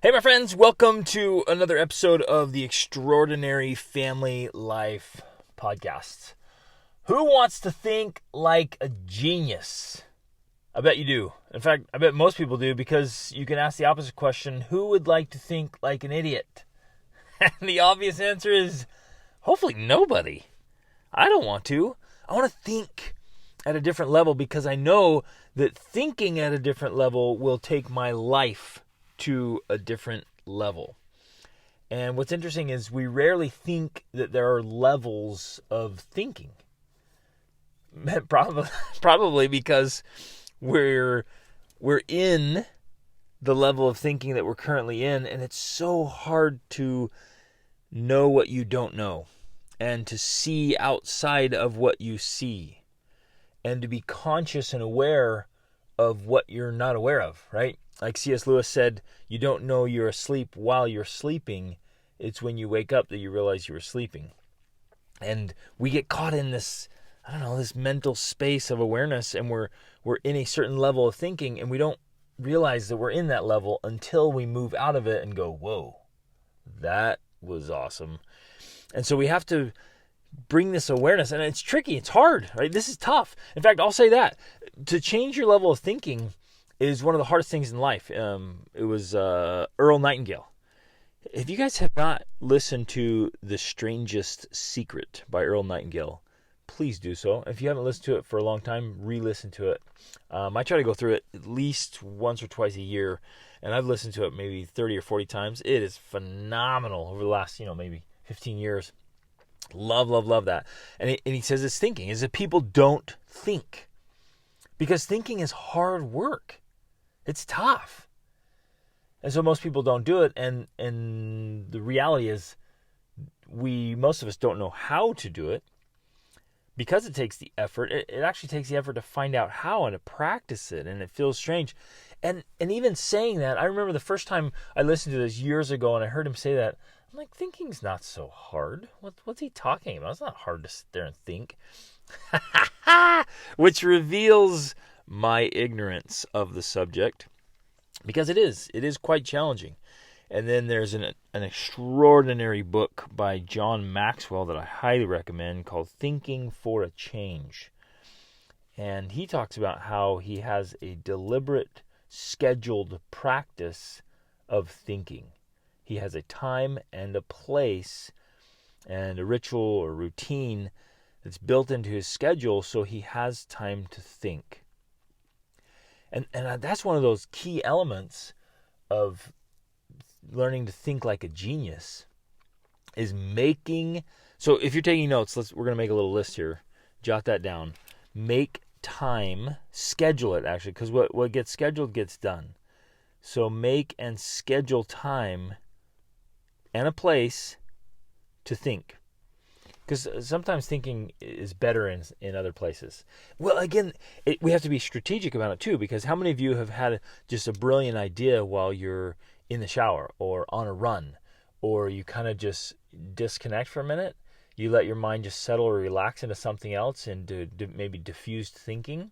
Hey, my friends, welcome to another episode of the Extraordinary Family Life podcast. Who wants to think like a genius? I bet you do. In fact, I bet most people do, because you can ask the opposite question: who would like to think like an idiot? And the obvious answer is hopefully nobody. I don't want to. I want to think at a different level, because I know that thinking at a different level will take my life to a different level. And what's interesting is we rarely think that there are levels of thinking. Probably because we're in the level of thinking that we're currently in, and it's so hard to know what you don't know, and to see outside of what you see, and to be conscious and aware of what you're not aware of, right? Like C.S. Lewis said, you don't know you're asleep while you're sleeping. It's when you wake up that you realize you were sleeping. And we get caught in this, this mental space of awareness, and we're in a certain level of thinking, and we don't realize that we're in that level until we move out of it and go, whoa, that was awesome. And so we have to bring this awareness, and it's tricky, it's hard, right? This is tough. In fact, I'll say that to change your level of thinking is one of the hardest things in life. It was Earl Nightingale. If you guys have not listened to The Strangest Secret by Earl Nightingale, please do so. If you haven't listened to it for a long time, re-listen to it. I try to go through it at least once or twice a year, and I've listened to it maybe 30 or 40 times. It is phenomenal over the last, maybe 15 years. Love that. And he says it's thinking, is that people don't think. Because thinking is hard work. It's tough. And so most people don't do it, and the reality is most of us don't know how to do it. Because it takes the effort, it actually takes the effort to find out how and to practice it, and it feels strange. And even saying that, I remember the first time I listened to this years ago and I heard him say that, I'm like, thinking's not so hard. What's he talking about? It's not hard to sit there and think. Which reveals my ignorance of the subject, because it is quite challenging. And then there's an extraordinary book by John Maxwell that I highly recommend, called Thinking for a Change. And he talks about how he has a deliberate, scheduled practice of thinking. He has a time and a place and a ritual or routine that's built into his schedule, so he has time to think. And that's one of those key elements of learning to think like a genius, is making. So if you're taking notes, we're going to make a little list here. Jot that down. Make time, schedule it actually, because what gets scheduled gets done. So make and schedule time and a place to think. Because sometimes thinking is better in other places. Well, again, we have to be strategic about it too, because how many of you have had just a brilliant idea while you're in the shower or on a run, or you kind of just disconnect for a minute? You let your mind just settle or relax into something else, and maybe diffused thinking,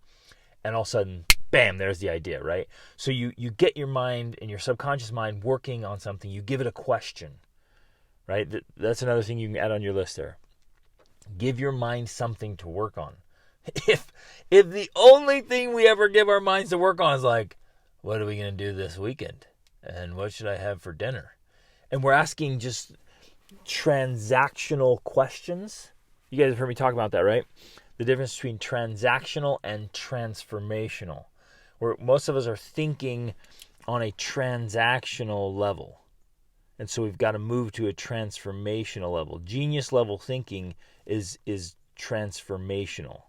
and all of a sudden, bam, there's the idea, right? So you get your mind and your subconscious mind working on something. You give it a question, right? That's another thing you can add on your list there. Give your mind something to work on. If the only thing we ever give our minds to work on is like, what are we going to do this weekend? And what should I have for dinner? And we're asking just transactional questions. You guys have heard me talk about that, right? The difference between transactional and transformational. Where most of us are thinking on a transactional level. And so we've got to move to a transformational level. Genius level thinking is transformational.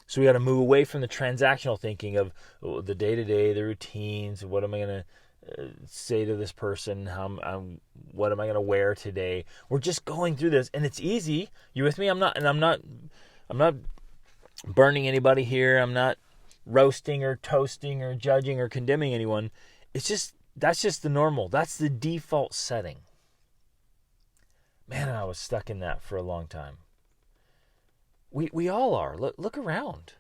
So we got to move away from the transactional thinking of the day-to-day, the routines, what am I going to say to this person, what am I going to wear today? We're just going through this, and it's easy. You with me? I'm not burning anybody here. I'm not roasting or toasting or judging or condemning anyone. That's just the normal. That's the default setting. Man, I was stuck in that for a long time. We all are. Look around.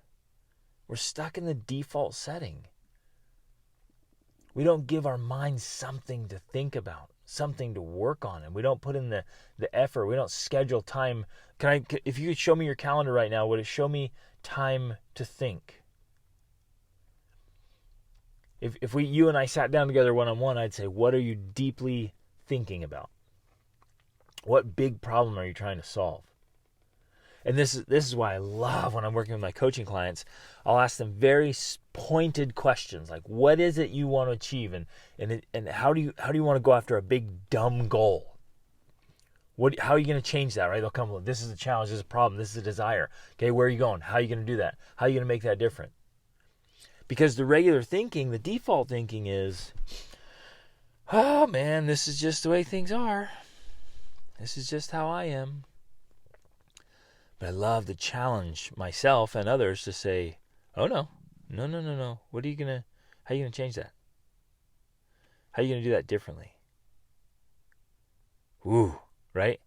We're stuck in the default setting. We don't give our minds something to think about, something to work on, and we don't put in the effort. We don't schedule time. If you could show me your calendar right now, would it show me time to think? If you and I sat down together one-on-one, I'd say, what are you deeply thinking about? What big problem are you trying to solve? And this is why I love when I'm working with my coaching clients. I'll ask them very pointed questions like, what is it you want to achieve, and how do you want to go after a big dumb goal? How are you going to change that, right? They'll come with, this is a challenge, this is a problem, this is a desire. Okay, where are you going? How are you going to do that? How are you going to make that different? Because the regular thinking, the default thinking is, oh man, this is just the way things are. This is just how I am. But I love to challenge myself and others to say, oh no. How are you gonna change that? How are you gonna do that differently? Ooh, right?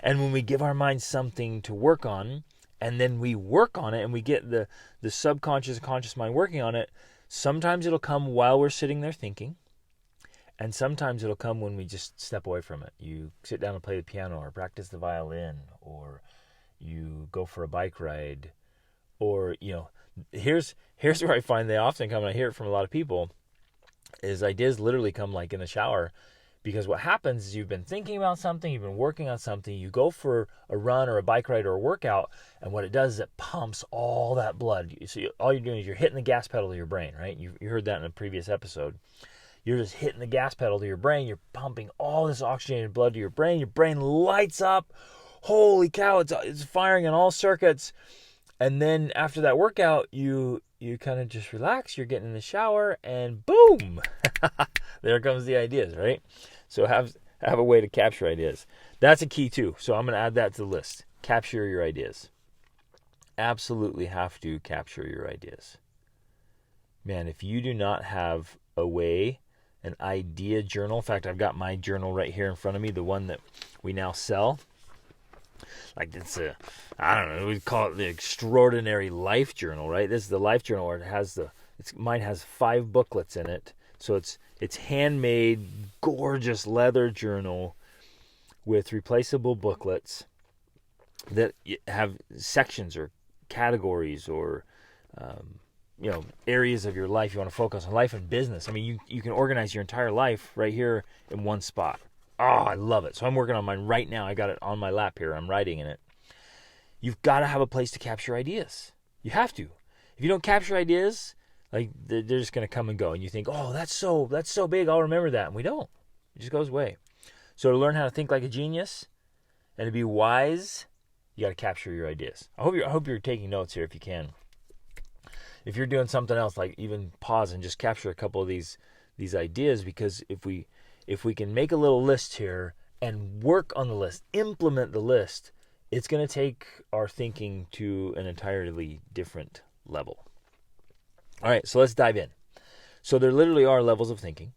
And when we give our minds something to work on, and then we work on it, and we get the subconscious and conscious mind working on it, sometimes it'll come while we're sitting there thinking, and sometimes it'll come when we just step away from it. You sit down and play the piano, or practice the violin, or you go for a bike ride, or, here's where I find they often come, and I hear it from a lot of people, is ideas literally come like in the shower. Because what happens is you've been thinking about something, you've been working on something, you go for a run or a bike ride or a workout, and what it does is it pumps all that blood. So all you're doing is you're hitting the gas pedal to your brain, right? You heard that in a previous episode. You're just hitting the gas pedal to your brain. You're pumping all this oxygenated blood to your brain. Your brain lights up. Holy cow, it's firing on all circuits. And then after that workout, you kind of just relax. You're getting in the shower, and boom, there comes the ideas, right? So have a way to capture ideas. That's a key too. So I'm going to add that to the list. Capture your ideas. Absolutely have to capture your ideas. Man, if you do not have a way, an idea journal. In fact, I've got my journal right here in front of me, the one that we now sell. Like I don't know, we call it the extraordinary life journal, right? This is the life journal where mine has 5 booklets in it. So it's handmade, gorgeous leather journal with replaceable booklets that have sections or categories or areas of your life you want to focus on, life and business. I mean, you can organize your entire life right here in one spot. Oh, I love it. So I'm working on mine right now. I got it on my lap here. I'm writing in it. You've got to have a place to capture ideas. You have to. If you don't capture ideas, like they're just going to come and go. And you think, oh, that's so big, I'll remember that. And we don't. It just goes away. So to learn how to think like a genius and to be wise, you got to capture your ideas. I hope you're taking notes here if you can. If you're doing something else, like even pause and just capture a couple of these ideas, because if we can make a little list here and work on the list, implement the list, it's going to take our thinking to an entirely different level. All right, so let's dive in. So there literally are levels of thinking.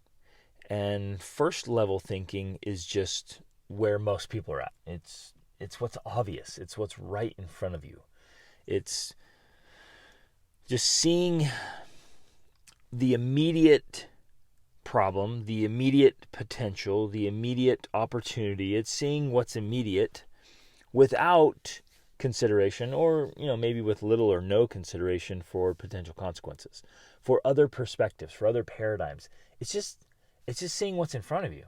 And first level thinking is just where most people are at. It's what's obvious. It's what's right in front of you. It's just seeing the immediate problem, the immediate potential, the immediate opportunity. It's seeing what's immediate without consideration, or maybe with little or no consideration for potential consequences, for other perspectives, for other paradigms. It's just seeing what's in front of you.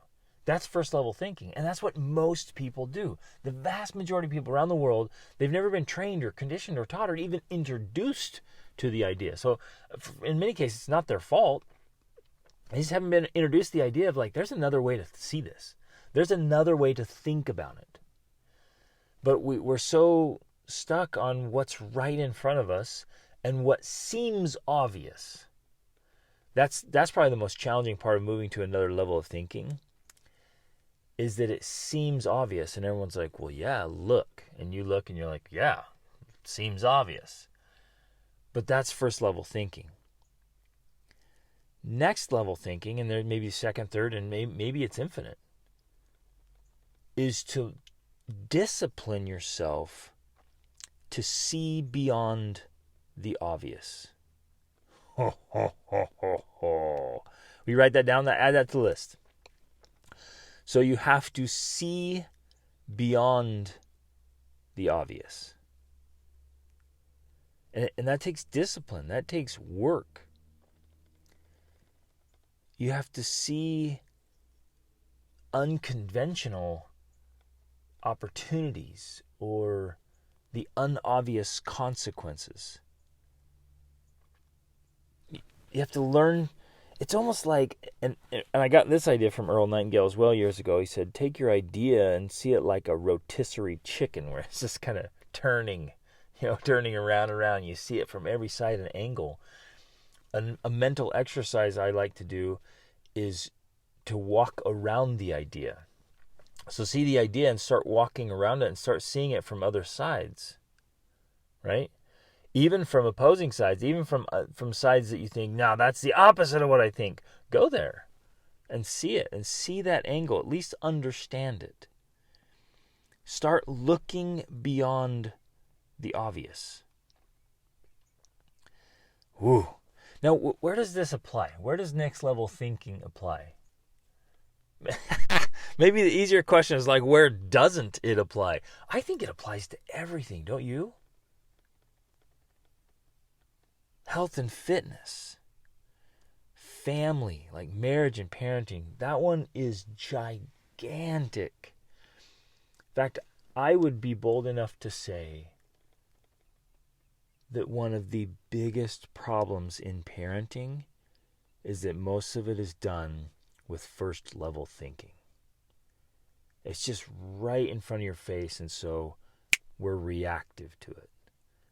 That's first level thinking, and that's what most people do. The vast majority of people around the world, they've never been trained or conditioned or taught or even introduced to the idea. So in many cases, it's not their fault. They just haven't been introduced to the idea of, like, there's another way to see this. There's another way to think about it. But we're so stuck on what's right in front of us and what seems obvious. That's probably the most challenging part of moving to another level of thinking, is that it seems obvious. And everyone's like, well, yeah, look. And you look and you're like, yeah, it seems obvious. But that's first level thinking. Next level thinking, and there may be second, third, and maybe it's infinite, is to discipline yourself to see beyond the obvious. We write that down, add that to the list. So you have to see beyond the obvious. And that takes discipline. That takes work. You have to see unconventional opportunities or the unobvious consequences. You have to learn. It's almost like, and I got this idea from Earl Nightingale as well years ago. He said, take your idea and see it like a rotisserie chicken, where it's just kind of turning around and around. You see it from every side and angle. A mental exercise I like to do is to walk around the idea. So see the idea and start walking around it and start seeing it from other sides, right? Even from opposing sides, even from sides that you think, no, that's the opposite of what I think. Go there and see it and see that angle. At least understand it. Start looking beyond the obvious. Woo. Now, where does this apply? Where does next level thinking apply? Maybe the easier question is like, where doesn't it apply? I think it applies to everything, don't you? Health and fitness, family, like marriage and parenting, that one is gigantic. In fact, I would be bold enough to say that one of the biggest problems in parenting is that most of it is done with first level thinking. It's just right in front of your face, and so we're reactive to it.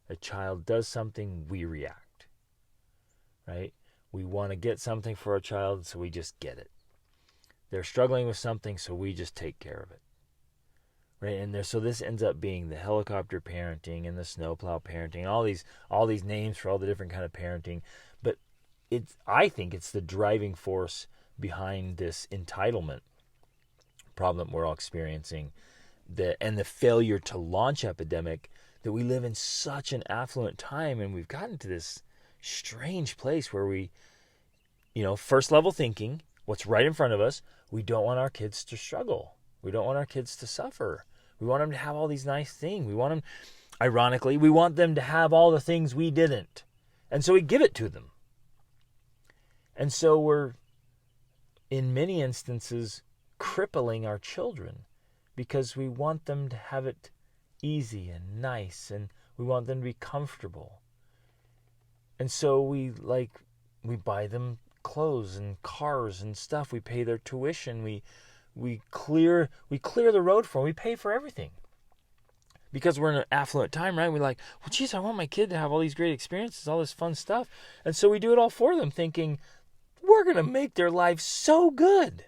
A child does something, we react. Right? We want to get something for our child, so we just get it. They're struggling with something, so we just take care of it. Right? And so this ends up being the helicopter parenting and the snowplow parenting, all these names for all the different kind of parenting. But I think it's the driving force behind this entitlement problem that we're all experiencing, and the failure to launch epidemic, that we live in such an affluent time, and we've gotten to this strange place where we, first level thinking, what's right in front of us, we don't want our kids to struggle. We don't want our kids to suffer. We want them to have all these nice things. We want them, ironically, we want them to have all the things we didn't. And so we give it to them. And so we're, in many instances, crippling our children because we want them to have it easy and nice, and we want them to be comfortable. And so we buy them clothes and cars and stuff. We pay their tuition. We clear the road for them. We pay for everything. Because we're in an affluent time, right? We're like, well, geez, I want my kid to have all these great experiences, all this fun stuff. And so we do it all for them, thinking, we're going to make their life so good.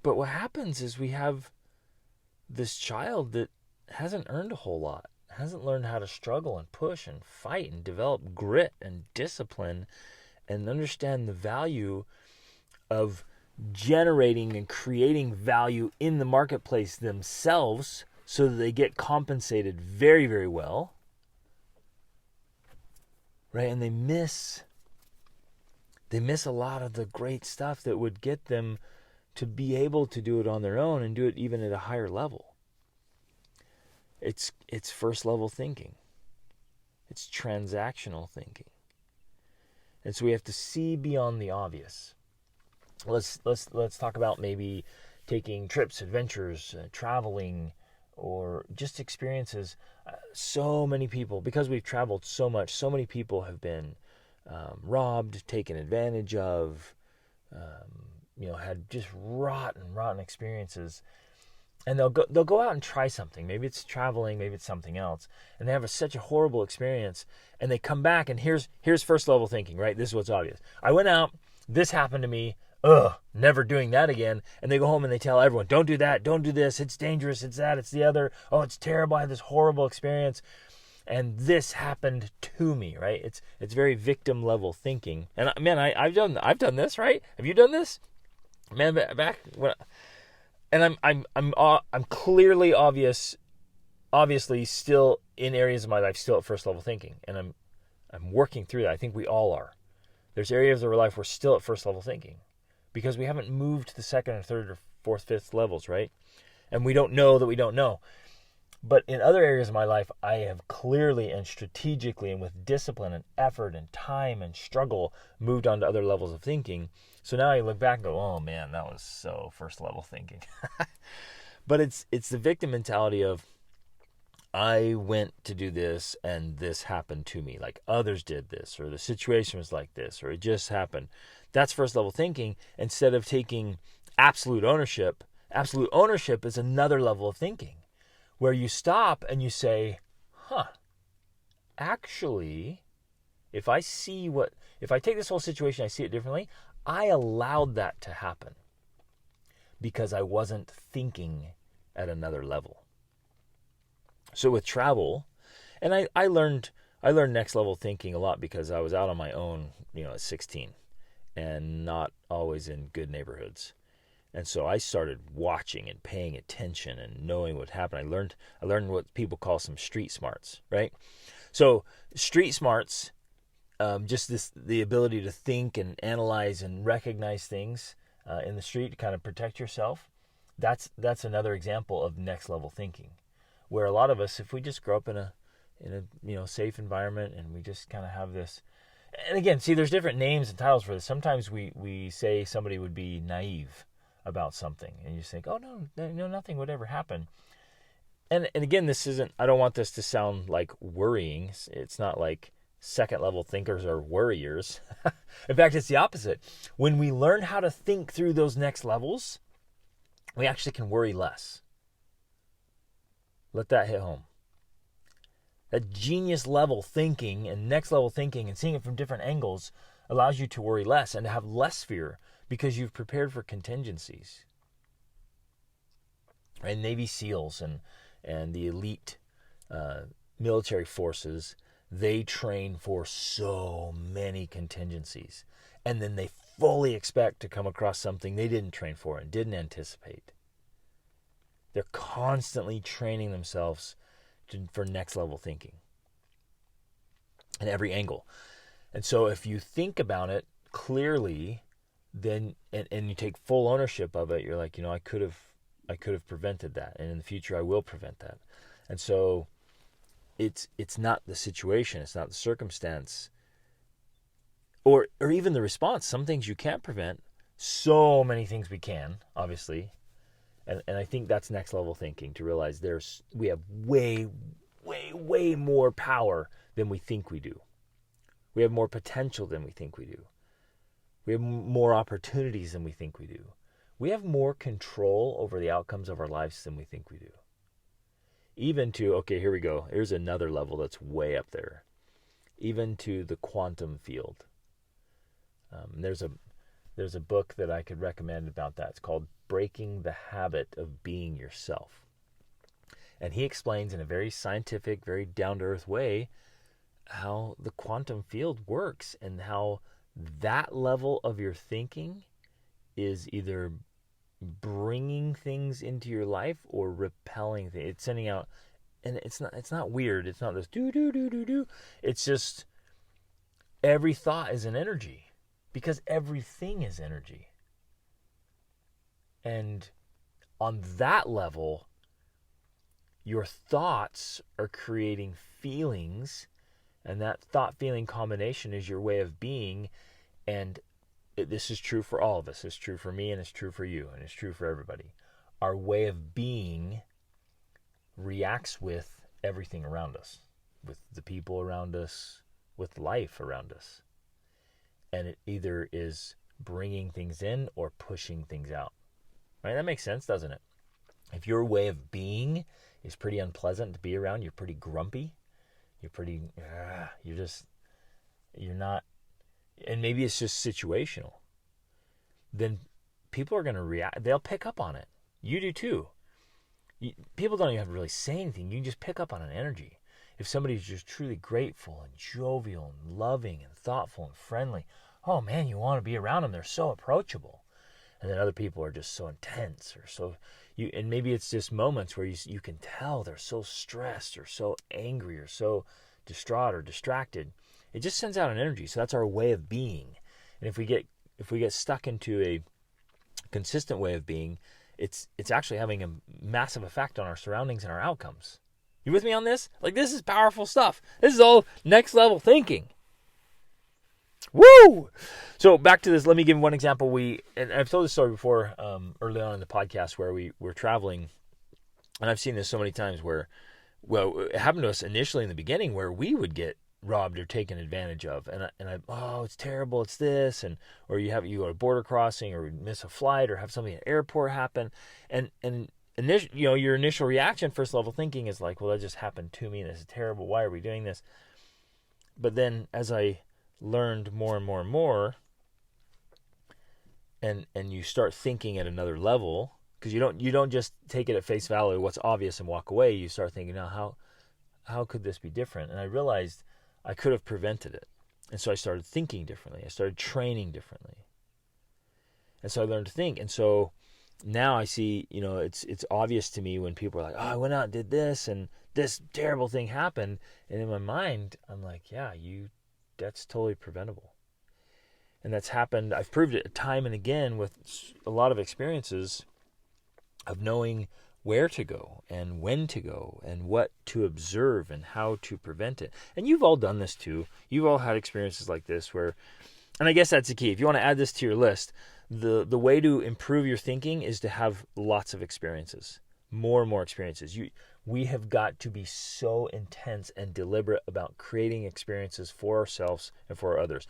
But what happens is we have this child that hasn't earned a whole lot. Hasn't learned how to struggle and push and fight and develop grit and discipline and understand the value of generating and creating value in the marketplace themselves so that they get compensated very, very well. Right? And they miss a lot of the great stuff that would get them to be able to do it on their own and do it even at a higher level. It's first level thinking. It's transactional thinking. And so we have to see beyond the obvious. Let's talk about maybe taking trips, adventures, traveling, or just experiences. So many people, because we've traveled so much, so many people have been robbed, taken advantage of, had just rotten experiences. And they'll go out and try something. Maybe it's traveling, maybe it's something else. And they have such a horrible experience. And they come back, and here's first level thinking, right? This is what's obvious. I went out, this happened to me, never doing that again. And they go home and they tell everyone, don't do that, don't do this, it's dangerous, it's that, it's the other. Oh, it's terrible, I had this horrible experience. And this happened to me, right? It's very victim level thinking. And man, I've done this, right? Have you done this? Man, back when... And I'm clearly obviously still in areas of my life still at first level thinking, and I'm working through that. I think we all are. There's areas of our life we're still at first level thinking because we haven't moved to the second or third or fourth, fifth levels, right? And we don't know that we don't know. But in other areas of my life, I have clearly and strategically and with discipline and effort and time and struggle moved on to other levels of thinking. So now I look back and go, oh man, that was so first level thinking. But it's the victim mentality of, I went to do this and this happened to me. Like others did this, or the situation was like this, or it just happened. That's first level thinking instead of taking absolute ownership. Absolute ownership is another level of thinking where you stop and you say, actually, if I take this whole situation, I see it differently, I allowed that to happen because I wasn't thinking at another level. So with travel, and I learned next level thinking a lot because I was out on my own, at 16 and not always in good neighborhoods. And so I started watching and paying attention and knowing what happened. I learned what people call some street smarts, right? So street smarts, just the ability to think and analyze and recognize things in the street to kind of protect yourself. That's another example of next level thinking, where a lot of us, if we just grow up in a safe environment and we just kind of have this. And again, see, there's different names and titles for this. Sometimes we say somebody would be naive about something, and you just think, oh no, nothing would ever happen. And again, I don't want this to sound like worrying. It's not like second level thinkers are worriers. In fact, it's the opposite. When we learn how to think through those next levels, we actually can worry less. Let that hit home. That genius level thinking and next level thinking and seeing it from different angles allows you to worry less and to have less fear because you've prepared for contingencies. And Navy SEALs and the elite military forces, they train for so many contingencies. And then they fully expect to come across something they didn't train for and didn't anticipate. They're constantly training themselves for next level thinking at every angle. And so if you think about it clearly, then and you take full ownership of it, you're like, I could have prevented that, and in the future I will prevent that. And so it's not the situation, it's not the circumstance, or even the response. Some things you can't prevent, so many things we can, obviously. And I think that's next level thinking, to realize we have way, way, way more power than we think we do. We have more potential than we think we do. We have more opportunities than we think we do. We have more control over the outcomes of our lives than we think we do. Even to, okay, here we go. Here's another level that's way up there. Even to the quantum field. There's a book that I could recommend about that. It's called Breaking the Habit of Being Yourself. And he explains in a very scientific, very down-to-earth way how the quantum field works and how that level of your thinking is either bringing things into your life or repelling things. It's sending out, and it's not weird. It's not this do. It's just every thought is an energy because everything is energy. And on that level, your thoughts are creating feelings, and that thought-feeling combination is your way of being. And this is true for all of us. It's true for me, and it's true for you, and it's true for everybody. Our way of being reacts with everything around us, with the people around us, with life around us. And it either is bringing things in or pushing things out. Right? That makes sense, doesn't it? If your way of being is pretty unpleasant to be around, you're pretty grumpy, you're not, and maybe it's just situational, then people are going to react. They'll pick up on it. You do too. People don't even have to really say anything. You can just pick up on an energy. If somebody's just truly grateful and jovial and loving and thoughtful and friendly, oh man, you want to be around them. They're so approachable. And then other people are just so intense or so and maybe it's just moments where you can tell they're so stressed or so angry or so distraught or distracted. It just sends out an energy. So that's our way of being. And if we get stuck into a consistent way of being, it's actually having a massive effect on our surroundings and our outcomes. You with me on this? Like, this is powerful stuff. This is all next level thinking. Woo! So back to this, let me give one example. And I've told this story before, early on in the podcast, where we were traveling, and I've seen this so many times where, well, it happened to us initially in the beginning where we would get robbed or taken advantage of, and oh, it's terrible, it's this, or you go to a border crossing, or miss a flight, or have something at an airport happen, and your initial reaction, first level thinking, is like, well, that just happened to me, this is terrible, why are we doing this? But then as I learned more and more and more, and you start thinking at another level, because you don't just take it at face value, what's obvious, and walk away. You start thinking, now how could this be different? And I realized I could have prevented it. And so I started thinking differently. I started training differently. And so I learned to think. And so now I see, it's obvious to me when people are like, oh, I went out and did this, and this terrible thing happened. And in my mind, I'm like, yeah, that's totally preventable. And that's happened. I've proved it time and again with a lot of experiences of knowing where to go and when to go and what to observe and how to prevent it. And you've all done this too. You've all had experiences like this where, and I guess that's the key. If you want to add this to your list, the way to improve your thinking is to have lots of experiences, more and more experiences. We have got to be so intense and deliberate about creating experiences for ourselves and for others.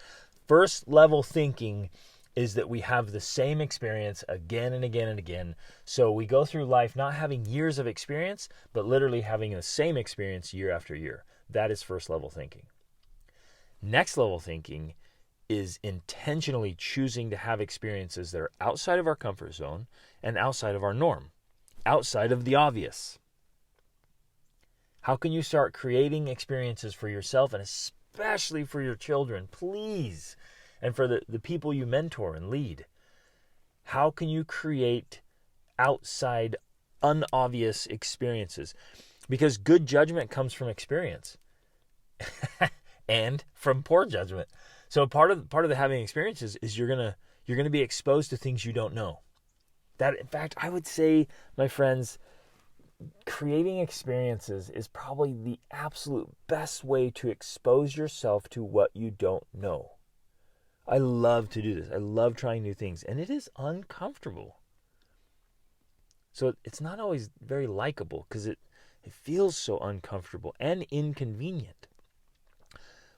First level thinking is that we have the same experience again and again and again. So we go through life not having years of experience, but literally having the same experience year after year. That is first level thinking. Next level thinking is intentionally choosing to have experiences that are outside of our comfort zone and outside of our norm, outside of the obvious. How can you start creating experiences for yourself, and especially for your children, please, and for the people you mentor and lead? How can you create outside, unobvious experiences? Because good judgment comes from experience and from poor judgment. So part of the having experiences is you're gonna be exposed to things you don't know. That, in fact, I would say, my friends, creating experiences is probably the absolute best way to expose yourself to what you don't know. I love to do this. I love trying new things, and it is uncomfortable. So it's not always very likable because it feels so uncomfortable and inconvenient.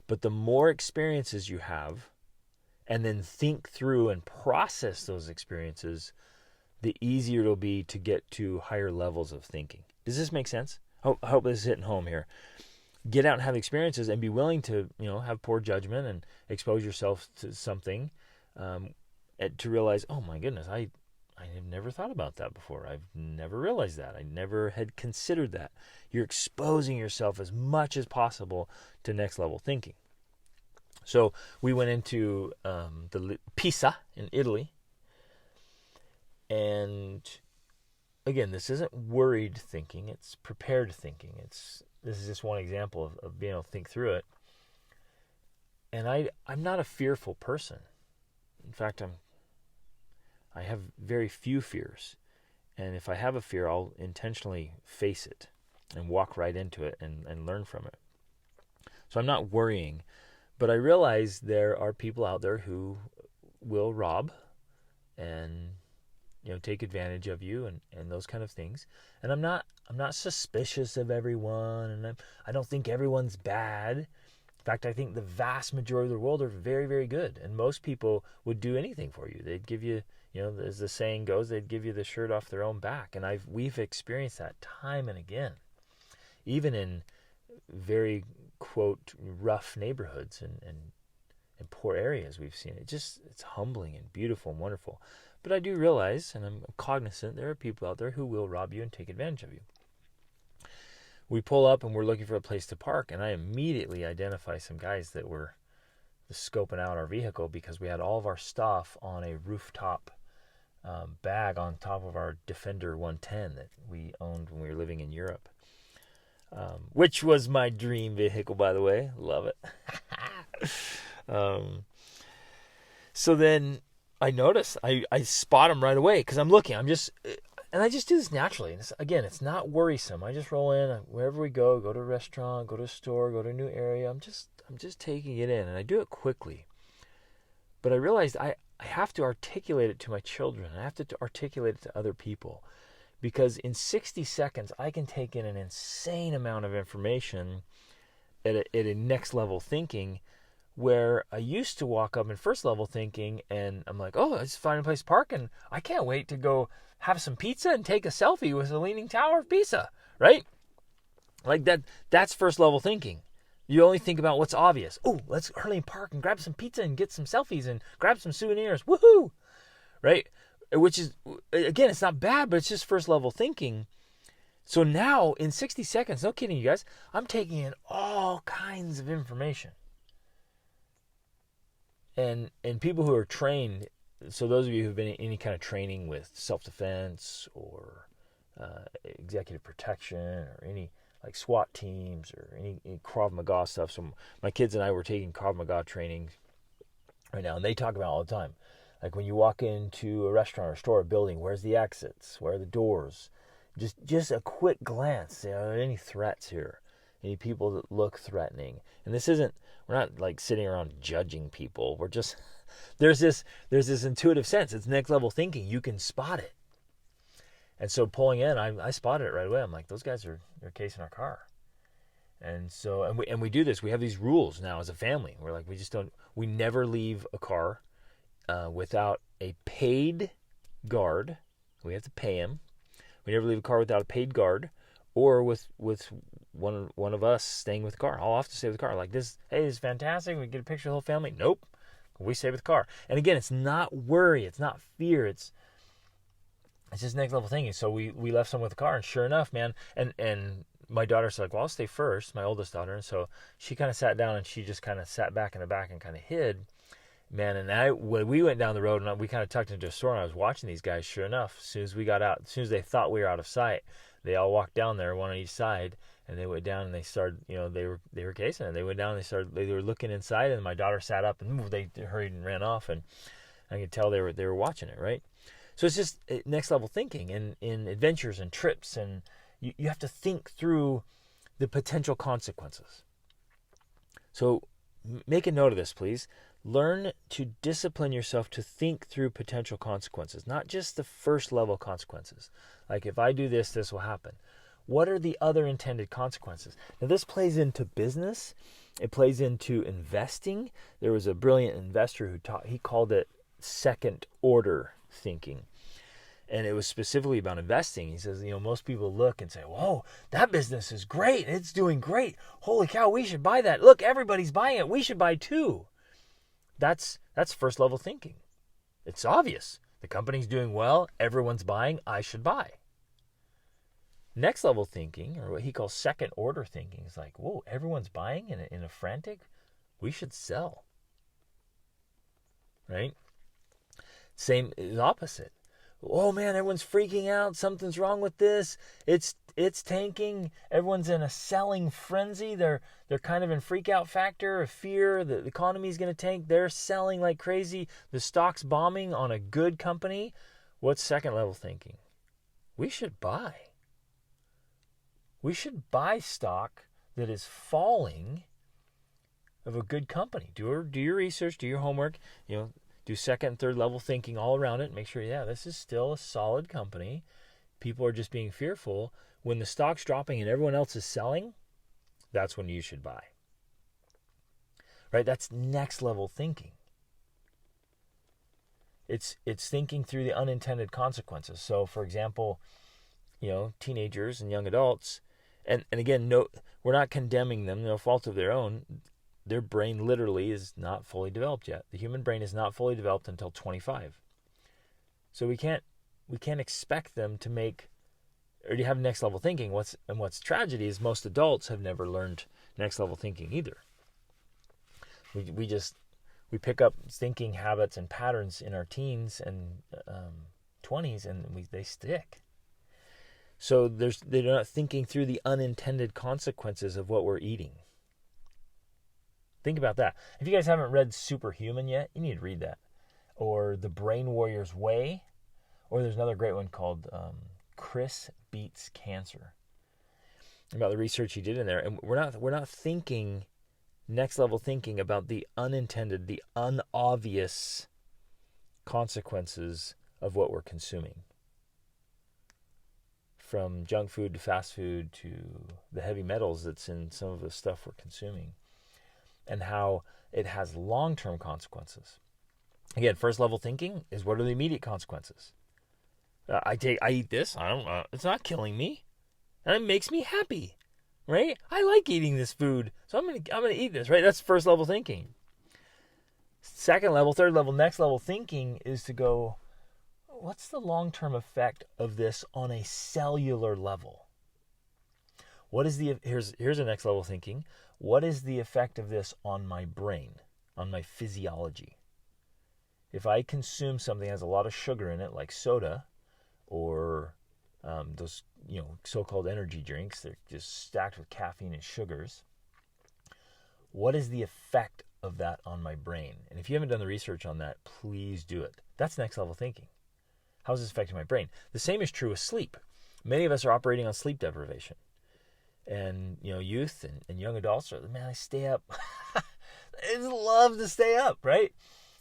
But the more experiences you have, and then think through and process those experiences, the easier it'll be to get to higher levels of thinking. Does this make sense? I hope this is hitting home here. Get out and have experiences, and be willing to, have poor judgment and expose yourself to something, to realize, oh my goodness, I have never thought about that before. I've never realized that. I never had considered that. You're exposing yourself as much as possible to next level thinking. So we went into the Pisa in Italy, and again, this isn't worried thinking, it's prepared thinking. This is just one example of being able to think through it. And I'm not a fearful person. In fact, I have very few fears. And if I have a fear, I'll intentionally face it and walk right into it and learn from it. So I'm not worrying, but I realize there are people out there who will rob and take advantage of you and those kind of things. And I'm not suspicious of everyone, and I don't think everyone's bad. In fact, I think the vast majority of the world are very, very good, and most people would do anything for you. They'd give you, as the saying goes, they'd give you the shirt off their own back. And we've experienced that time and again, even in very, quote, rough neighborhoods and poor areas. We've seen it. It's humbling and beautiful and wonderful. But I do realize, and I'm cognizant, there are people out there who will rob you and take advantage of you. We pull up and we're looking for a place to park, and I immediately identify some guys that were scoping out our vehicle because we had all of our stuff on a rooftop bag on top of our Defender 110 that we owned when we were living in Europe, which was my dream vehicle, by the way. Love it. So then I notice, I spot them right away because I'm looking. And I just do this naturally. And again, it's not worrisome. I just roll in wherever we go to a restaurant, go to a store, go to a new area. I'm just taking it in, and I do it quickly. But I realized I have to articulate it to my children. I have to articulate it to other people, because in 60 seconds I can take in an insane amount of information at a next level thinking, where I used to walk up in first level thinking and I'm like, oh, let's find a place to park and I can't wait to go have some pizza and take a selfie with the Leaning Tower of Pisa, right? Like that's first level thinking. You only think about what's obvious. Oh, let's hurry and park and grab some pizza and get some selfies and grab some souvenirs. Woohoo! Right? Which is, again, it's not bad, but it's just first level thinking. So now in 60 seconds, no kidding you guys, I'm taking in all kinds of information. And people who are trained, so those of you who've been in any kind of training with self-defense or executive protection or any like SWAT teams or any Krav Maga stuff. So my kids and I were taking Krav Maga training right now, and they talk about it all the time. Like when you walk into a restaurant or store or building, where's the exits? Where are the doors? Just a quick glance. Are there any threats here? Any people that look threatening? And we're not like sitting around judging people. We're just, there's this intuitive sense. It's next level thinking. You can spot it. And so pulling in, I spotted it right away. I'm like, those guys they're casing our car. And so, and we do this. We have these rules now as a family. We're like, we never leave a car without a paid guard. We have to pay him. We never leave a car without a paid guard, or with one of us staying with the car. I'll have to stay with the car. Like this, hey, this is fantastic. We get a picture of the whole family. Nope, we stay with the car. And again, it's not worry. It's not fear. It's just next level thinking. So we left someone with the car, and sure enough, man, and my daughter's like, well, I'll stay first, my oldest daughter. And so she kind of sat down and she just kind of sat back in the back and kind of hid. Man, and when we went down the road and we kind of tucked into a store and I was watching these guys, sure enough, as soon as we got out, as soon as they thought we were out of sight, they all walked down there, one on each side, and they went down and they started, they were casing it. They went down and they were looking inside, and my daughter sat up and they hurried and ran off, and I could tell they were watching it, right? So it's just next level thinking in adventures and trips, and you have to think through the potential consequences. So make a note of this, please. Learn to discipline yourself to think through potential consequences, not just the first level consequences. Like if I do this, this will happen. What are the other intended consequences? Now this plays into business. It plays into investing. There was a brilliant investor he called it second order thinking. And it was specifically about investing. He says, most people look and say, whoa, that business is great. It's doing great. Holy cow, we should buy that. Look, everybody's buying it. We should buy too. That's first level thinking. It's obvious. The company's doing well. Everyone's buying. I should buy. Next level thinking, or what he calls second order thinking, is like, whoa, everyone's buying in a frantic. We should sell. Right? Same is opposite. Oh man, everyone's freaking out. Something's wrong with this. It's tanking. Everyone's in a selling frenzy. They're kind of in freak out factor of fear. The economy's going to tank. They're selling like crazy. The stock's bombing on a good company. What's second level thinking? We should buy. We should buy stock that is falling of a good company. Do your research, do your homework, do second and third level thinking all around it. Make sure, this is still a solid company. People are just being fearful. When the stock's dropping and everyone else is selling, that's when you should buy. Right? That's next level thinking. It's thinking through the unintended consequences. So, for example, teenagers and young adults, and again, no, we're not condemning them, no fault of their own. Their brain literally is not fully developed yet. The human brain is not fully developed until 25. So we can't expect them to make or to have next level thinking. What's tragedy is most adults have never learned next level thinking either. We pick up thinking habits and patterns in our teens and 20s, and they stick. So they're not thinking through the unintended consequences of what we're eating. Think about that. If you guys haven't read Superhuman yet, you need to read that. or The Brain Warrior's Way, or there's another great one called Chris Beats Cancer, about the research he did in there. And we're not thinking next level thinking about the unintended, the unobvious consequences of what we're consuming. From junk food to fast food to the heavy metals that's in some of the stuff we're consuming, and how it has long-term consequences. Again, first level thinking is, what are the immediate consequences? I eat this. I don't. It's not killing me, and it makes me happy, right? I like eating this food, so I'm gonna eat this, right? That's first level thinking. Second level, third level, next level thinking is to go, what's the long-term effect of this on a cellular level? What is here's a next level thinking. What is the effect of this on my brain, on my physiology? If I consume something that has a lot of sugar in it, like soda, or those so-called energy drinks, they're just stacked with caffeine and sugars. What is the effect of that on my brain? And if you haven't done the research on that, please do it. That's next level thinking. How is this affecting my brain? The same is true with sleep. Many of us are operating on sleep deprivation. And, youth and young adults are, man, I stay up. I just love to stay up, right?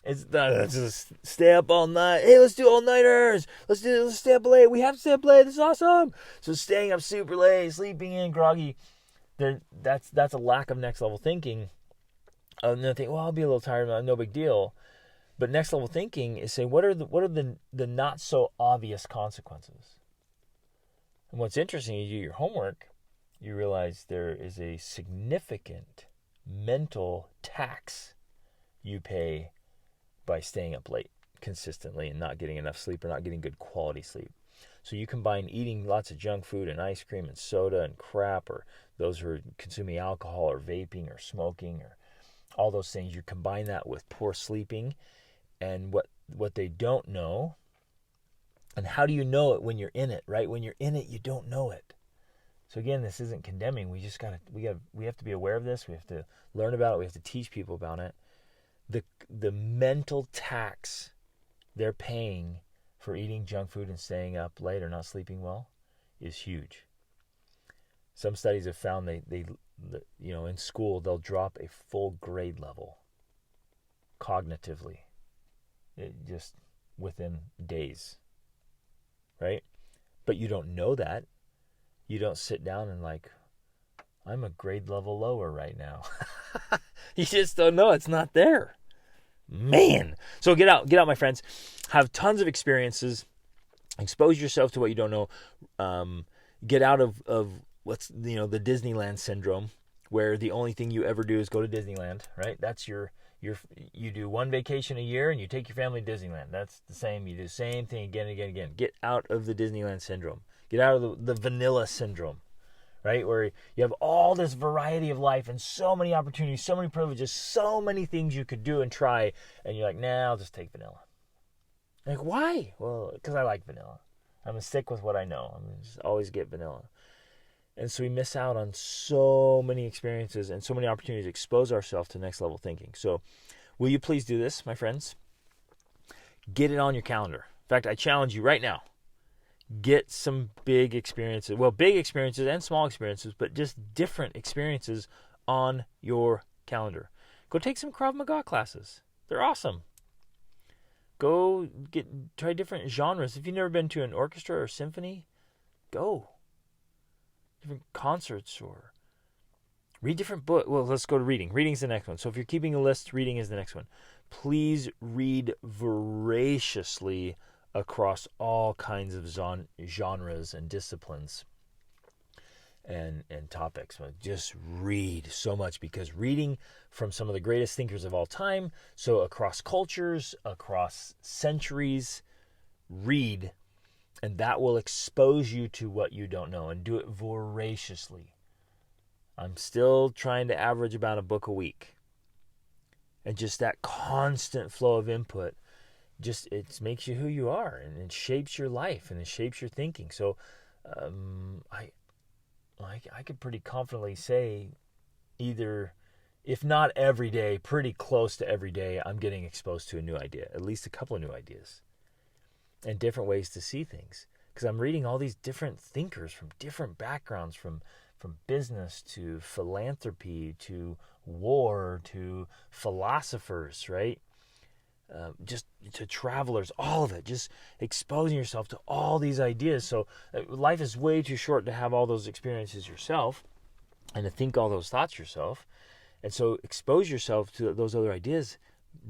It's just stay up all night. Hey, let's do all-nighters. Let's stay up late. We have to stay up late. This is awesome. So staying up super late, sleeping in, groggy, that's a lack of next level thinking. And then think, well, I'll be a little tired, no big deal. But next level thinking is saying, what are the not so obvious consequences? And what's interesting, you do your homework, you realize there is a significant mental tax you pay by staying up late consistently and not getting enough sleep or not getting good quality sleep. So you combine eating lots of junk food and ice cream and soda and crap, or those who are consuming alcohol or vaping or smoking or all those things, you combine that with poor sleeping. And what they don't know, and how do you know it when you're in it, right? When you're in it, you don't know it. So again, this isn't condemning. We have to be aware of this. We have to learn about it. We have to teach people about it. The mental tax they're paying for eating junk food and staying up late or not sleeping well is huge. Some studies have found they in school they'll drop a full grade level cognitively, just within days, right? But you don't know that. You don't sit down and I'm a grade level lower right now. You just don't know. It's not there. Man. So get out, my friends. Have tons of experiences. Expose yourself to what you don't know. Get out of what's the Disneyland syndrome, where the only thing you ever do is go to Disneyland, right? That's you do one vacation a year and you take your family to Disneyland. That's the same. You do the same thing again and again and again. Get out of the Disneyland syndrome. Get out of the vanilla syndrome, right? Where you have all this variety of life and so many opportunities, so many privileges, so many things you could do and try. And you're like, nah, I'll just take vanilla. Like, why? Well, because I like vanilla. I'm going to stick with what I know. I'm going to just always get vanilla. And so we miss out on so many experiences and so many opportunities to expose ourselves to next level thinking. So will you please do this, my friends? Get it on your calendar. In fact, I challenge you right now. Get some big experiences. Well, big experiences and small experiences, but just different experiences on your calendar. Go take some Krav Maga classes. They're awesome. Go try different genres. If you've never been to an orchestra or symphony, go. Different concerts, or read different books. Well, let's go to reading. Reading's the next one. So if you're keeping a list, reading is the next one. Please read voraciously across all kinds of genres and disciplines and topics. Just read so much, because reading from some of the greatest thinkers of all time, so across cultures, across centuries, read. And that will expose you to what you don't know, and do it voraciously. I'm still trying to average about a book a week. And just that constant flow of input, it makes you who you are, and it shapes your life, and it shapes your thinking. So I could pretty confidently say either if not every day, pretty close to every day, I'm getting exposed to a new idea, at least a couple of new ideas and different ways to see things. Because I'm reading all these different thinkers from different backgrounds, from business to philanthropy to war to philosophers, right? Just to travelers, all of it, just exposing yourself to all these ideas. So life is way too short to have all those experiences yourself and to think all those thoughts yourself. And so expose yourself to those other ideas.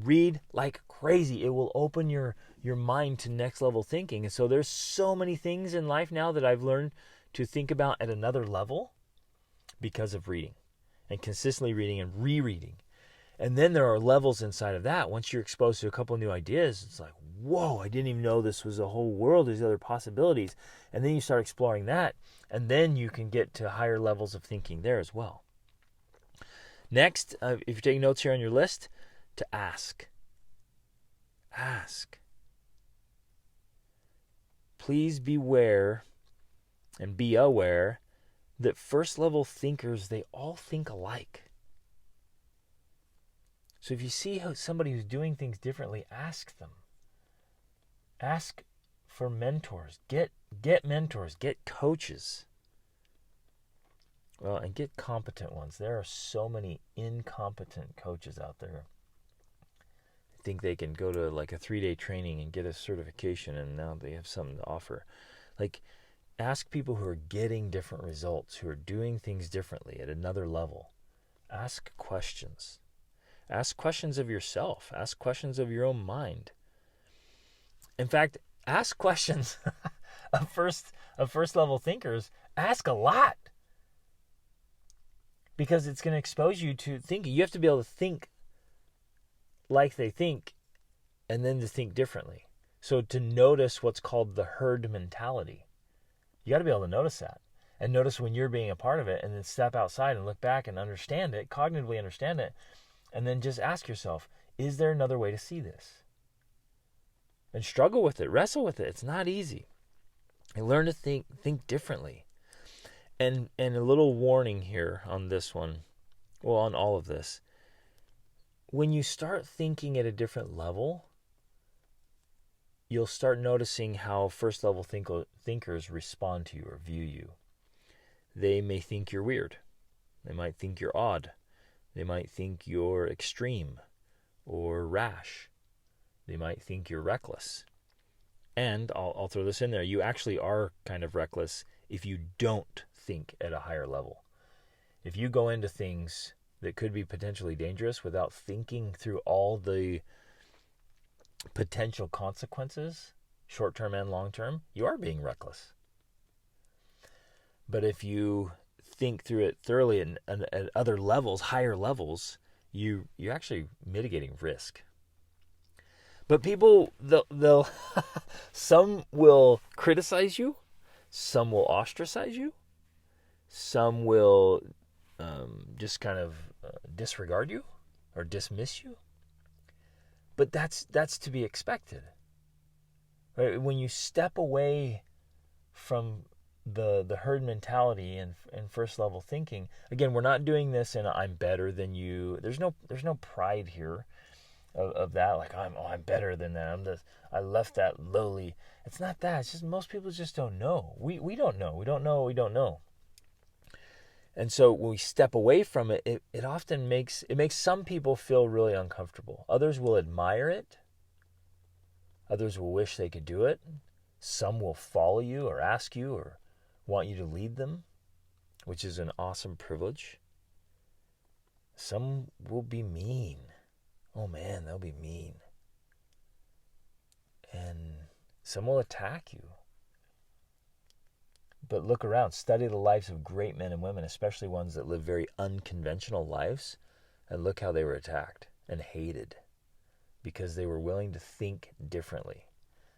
Read like crazy. It will open your mind to next level thinking. And so there's so many things in life now that I've learned to think about at another level because of reading and consistently reading and rereading. And then there are levels inside of that. Once you're exposed to a couple of new ideas, it's like, whoa, I didn't even know this was a whole world. There's other possibilities. And then you start exploring that. And then you can get to higher levels of thinking there as well. Next, if you're taking notes here on your list, to ask. Ask. Please beware and be aware that first level thinkers, they all think alike. So if you see somebody who's doing things differently, ask them. Ask for mentors. Get mentors. Get coaches. Well, and get competent ones. There are so many incompetent coaches out there. They think they can go to like a 3-day training and get a certification and now they have something to offer. Like, ask people who are getting different results, who are doing things differently at another level. Ask questions. Ask questions of yourself. Ask questions of your own mind. In fact, ask questions of first level thinkers. Ask a lot. Because it's going to expose you to thinking. You have to be able to think like they think and then to think differently. So to notice what's called the herd mentality. You got to be able to notice that. And notice when you're being a part of it and then step outside and look back and understand it, cognitively understand it. And then just ask yourself, is there another way to see this? And struggle with it, wrestle with it. It's not easy. And learn to think differently. And a little warning here on this one, well, on all of this. When you start thinking at a different level, you'll start noticing how first level thinkers respond to you or view you. They may think you're weird. They might think you're odd. They might think you're extreme or rash. They might think you're reckless. And I'll throw this in there. You actually are kind of reckless if you don't think at a higher level. If you go into things that could be potentially dangerous without thinking through all the potential consequences, short-term and long-term, you are being reckless. But if you think through it thoroughly at other levels, higher levels, you're actually mitigating risk. But people, they'll some will criticize you, some will ostracize you, some will just kind of disregard you or dismiss you. But that's to be expected. Right? When you step away from the herd mentality and first level thinking, again, we're not doing this in I'm better than you. There's no pride here of that, like I'm better than that. I left that lowly. It's not that. It's just most people just don't know. We don't know. We don't know what we don't know. And so when we step away from it, it often makes some people feel really uncomfortable. Others will admire it. Others will wish they could do it. Some will follow you or ask you or want you to lead them, which is an awesome privilege. Some will be mean. Oh man, they'll be mean. And some will attack you. But look around, study the lives of great men and women, especially ones that live very unconventional lives, and look how they were attacked and hated because they were willing to think differently.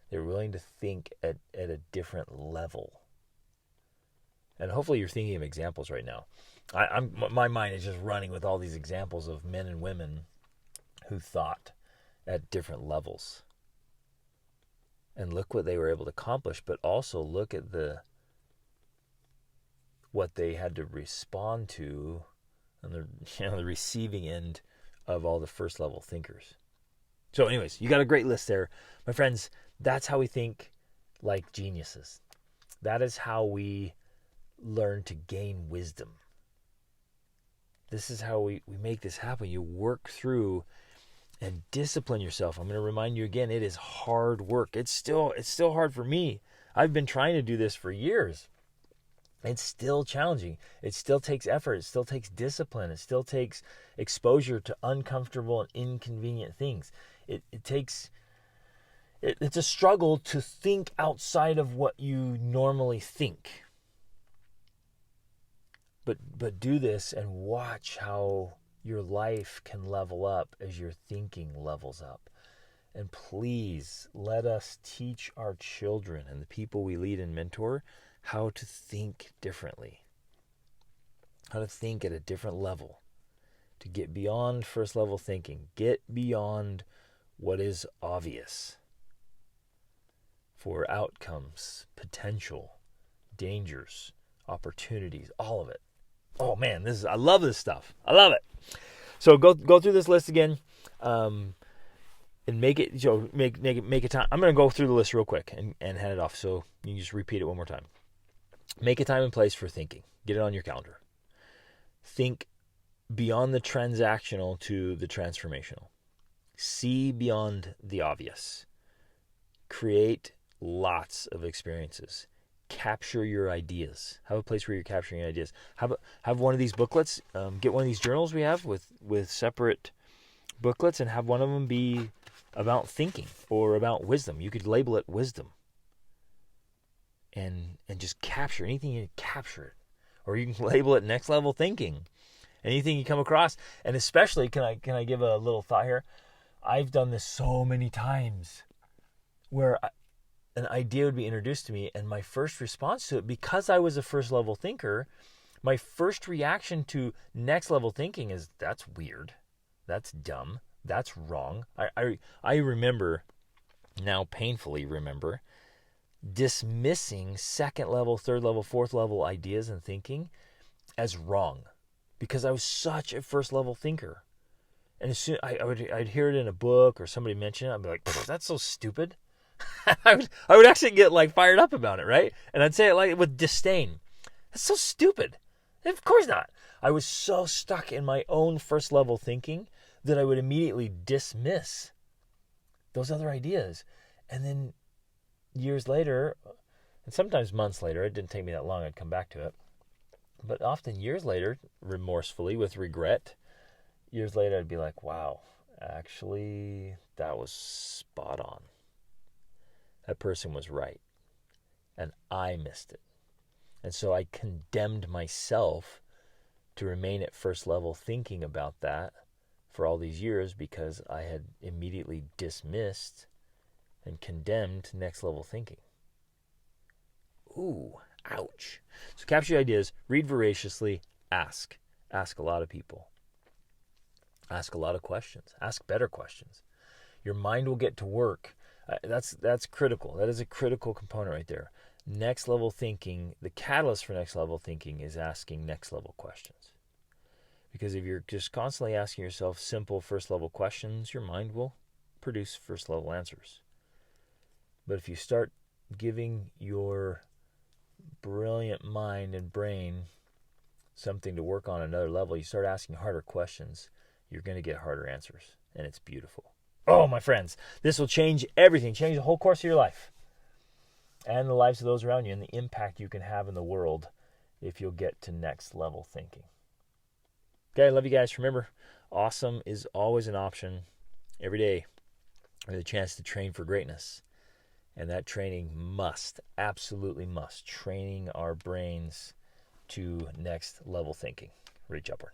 They were willing to think at a different level. And hopefully you're thinking of examples right now. My mind is just running with all these examples of men and women who thought at different levels. And look what they were able to accomplish, but also look at what they had to respond to on the the receiving end of all the first level thinkers. So anyways, you got a great list there. My friends, that's how we think like geniuses. That is how we learn to gain wisdom. This is how we make this happen. You work through and discipline yourself. I'm going to remind you again, it is hard work. It's still hard for me. I've been trying to do this for years. It's still challenging. It still takes effort. It still takes discipline. It still takes exposure to uncomfortable and inconvenient things. It's a struggle to think outside of what you normally think. But do this and watch how your life can level up as your thinking levels up. And please let us teach our children and the people we lead and mentor how to think differently, how to think at a different level, to get beyond first level thinking, get beyond what is obvious for outcomes, potential, dangers, opportunities, all of it. Oh man, I love this stuff. I love it. So go through this list again, and make it make a time. I'm going to go through the list real quick and hand it off, so you can just repeat it one more time. Make a time and place for thinking. Get it on your calendar. Think beyond the transactional to the transformational. See beyond the obvious. Create lots of experiences. Capture your ideas. Have a place where you're capturing ideas. Have one of these booklets. Get one of these journals we have with separate booklets, and have one of them be about thinking or about wisdom. You could label it wisdom. And just capture anything you capture it. Or you can label it next level thinking. Anything you come across. And especially, can I give a little thought here? I've done this so many times where an idea would be introduced to me, and my first response to it, because I was a first level thinker, my first reaction to next level thinking is, that's weird, that's dumb, that's wrong. I remember, now painfully remember, dismissing second level, third level, fourth level ideas and thinking as wrong, because I was such a first level thinker. And as soon I'd hear it in a book or somebody mention it, I'd be like, that's so stupid. I would actually get like fired up about it, right? And I'd say it like with disdain. That's so stupid. Of course not. I was so stuck in my own first level thinking that I would immediately dismiss those other ideas. And then years later, and sometimes months later, it didn't take me that long, I'd come back to it. But often years later, remorsefully, with regret, years later I'd be like, wow, actually that was spot on. That person was right. And I missed it. And so I condemned myself to remain at first level thinking about that for all these years, because I had immediately dismissed and condemned next level thinking. Ooh, ouch. So capture your ideas, read voraciously, ask. Ask a lot of people. Ask a lot of questions. Ask better questions. Your mind will get to work. That's critical. That is a critical component right there. Next level thinking, the catalyst for next level thinking is asking next level questions. Because if you're just constantly asking yourself simple first level questions, your mind will produce first level answers. But if you start giving your brilliant mind and brain something to work on another level, you start asking harder questions, you're going to get harder answers. And it's beautiful. Oh, my friends, this will change everything, change the whole course of your life and the lives of those around you, and the impact you can have in the world if you'll get to next level thinking. Okay, I love you guys. Remember, awesome is always an option. Every day, we have a chance to train for greatness. And that training absolutely must, training our brains to next level thinking. Reach upward.